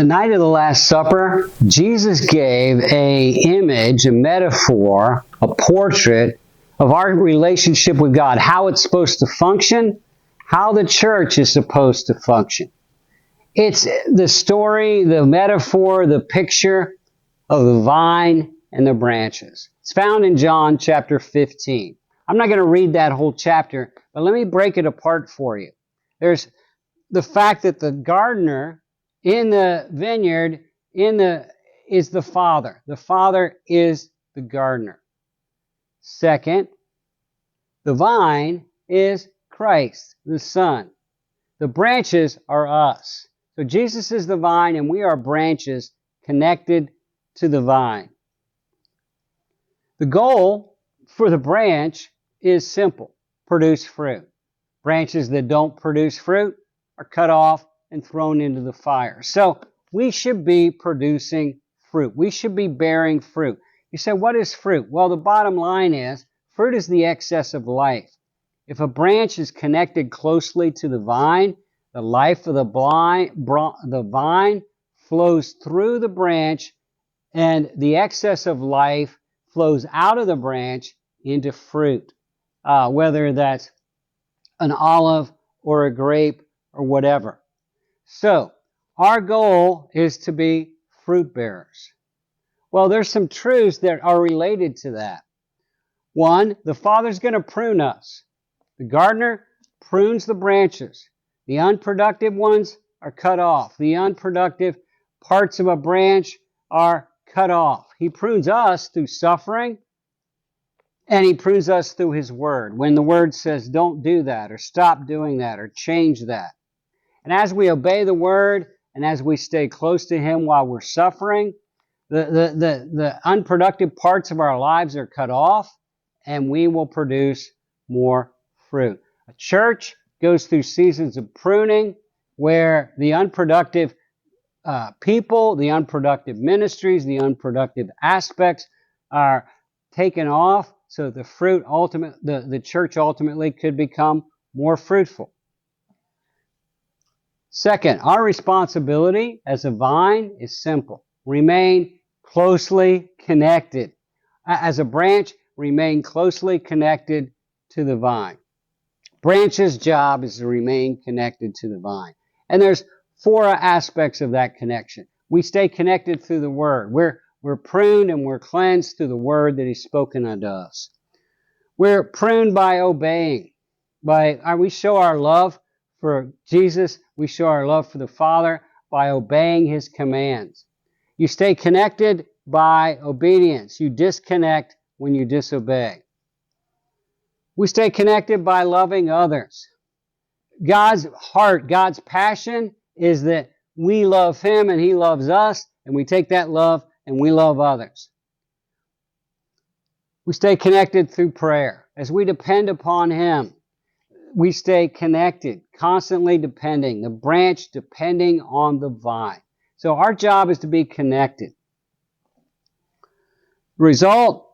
The night of the Last Supper, Jesus gave an image, a metaphor, a portrait of our relationship with God, how it's supposed to function, how the church is supposed to function. It's the story, the metaphor, the picture of the vine and the branches. It's found in John chapter 15. I'm not going to read that whole chapter, but let me break it apart for you. There's the fact that the gardener in the vineyard is the Father. The Father is the gardener. Second, the vine is Christ, the Son. The branches are us. So Jesus is the vine and we are branches connected to the vine. The goal for the branch is simple: produce fruit. Branches that don't produce fruit are cut off and thrown into the fire. So we should be producing fruit. We should be bearing fruit. You say, what is fruit? Well, the bottom line is, fruit is the excess of life. If a branch is connected closely to the vine, the life of the vine flows through the branch, and the excess of life flows out of the branch into fruit, whether that's an olive or a grape or whatever. So, our goal is to be fruit bearers. Well, there's some truths that are related to that. One, the Father's going to prune us. The gardener prunes the branches. The unproductive ones are cut off. The unproductive parts of a branch are cut off. He prunes us through suffering, and He prunes us through His Word. When the Word says, don't do that, or stop doing that, or change that. And as we obey the Word, and as we stay close to Him while we're suffering, the unproductive parts of our lives are cut off, and we will produce more fruit. A church goes through seasons of pruning where the unproductive people, the unproductive ministries, the unproductive aspects are taken off, so the church ultimately could become more fruitful. Second, our responsibility as a vine is simple. Remain closely connected. As a branch, remain closely connected to the vine. Branch's job is to remain connected to the vine. And there's 4 aspects of that connection. We stay connected through the Word. We're pruned and we're cleansed through the Word that He's spoken unto us. We're pruned by obeying. We show our love for Jesus. We show our love for the Father by obeying His commands. You stay connected by obedience. You disconnect when you disobey. We stay connected by loving others. God's heart, God's passion is that we love Him and He loves us, and we take that love and we love others. We stay connected through prayer. As we depend upon Him, we stay connected, constantly depending, the branch depending on the vine. So our job is to be connected. The result,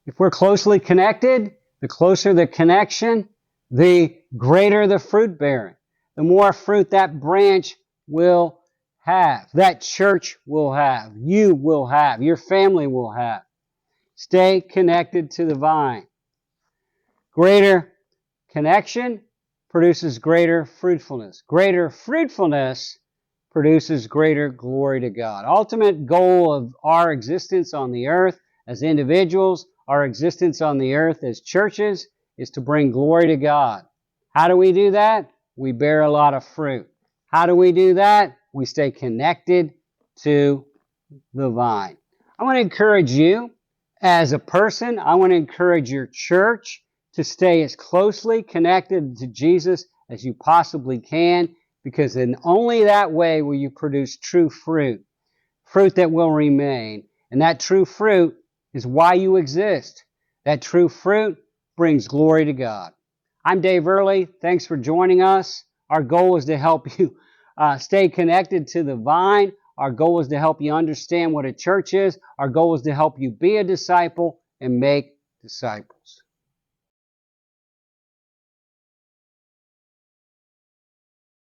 if we're closely connected, the closer the connection, the greater the fruit bearing. The more fruit that branch will have, that church will have, you will have, your family will have. Stay connected to the vine. Greater connection produces greater fruitfulness. Greater fruitfulness produces greater glory to God. Ultimate goal of our existence on the earth as individuals, our existence on the earth as churches, is to bring glory to God. How do we do that? We bear a lot of fruit. How do we do that? We stay connected to the vine. I want to encourage you as a person. I want to encourage your church to stay as closely connected to Jesus as you possibly can, because in only that way will you produce true fruit, fruit that will remain. And that true fruit is why you exist. That true fruit brings glory to God. I'm Dave Early. Thanks for joining us. Our goal is to help you stay connected to the vine. Our goal is to help you understand what a church is. Our goal is to help you be a disciple and make disciples.